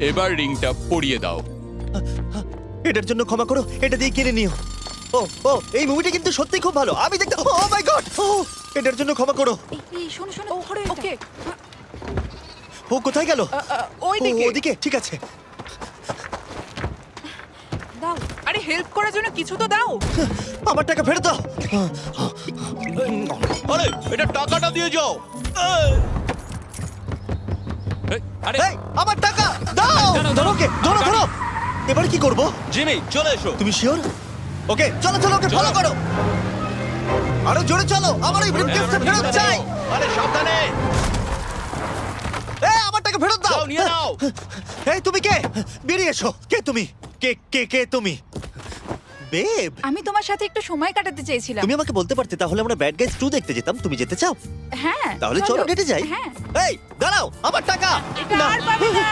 এবার রিংটা পরিয়ে দাও। এটার জন্য ক্ষমা করো, এটা দিয়ে কিনে নিও। ও ও এই মুভিটা কিন্তু সত্যি খুব ভালো, আমি দেখতে। ও মাই গড, ও এটার জন্য ক্ষমা করো। এই শোনো শোনো ধরো এটা। ওকে ও কোথায় গেল? ওই ও, দিকে ওদিকে, ঠিক আছে। দাও। আরে হেল্প করার জন্য কিছু তো দাও। আমার টাকা ফেরত দাও। আরে এটা টাকাটা দিয়ে যাও। আরে এই, আমার টাকা দাও। দাঁড়াও, ধরো ওকে, ধরো ধরো। এবার কি করব? জিমি চলে এসো। তুমি শিওর? ওকে চলো চলো, ওকে ফলো করো। আরো জোরে চলো, আমার এই ব্রিফকেসটা ফেরত চাই। আরে সাবধানে। এই আমার টাকা ফেরত দাও। যাও, নিয়ে নাও। এই তুমি কে? বেরিয়ে এসো। কে তুমি? কে কে কে তুমি? বেব, আমি তোমার সাথে একটু সময় কাটাতে চেয়েছিলাম। তুমি আমাকে বলতে পারতে, তাহলে আমরা ব্যাড গাইজ 2 দেখতে যেতাম। তুমি যেতে চাও? হ্যাঁ তাহলে চলো ডেটে যাই। হ্যাঁ এই দাঁড়াও, আমার টাকা। এটা আর পাবে না।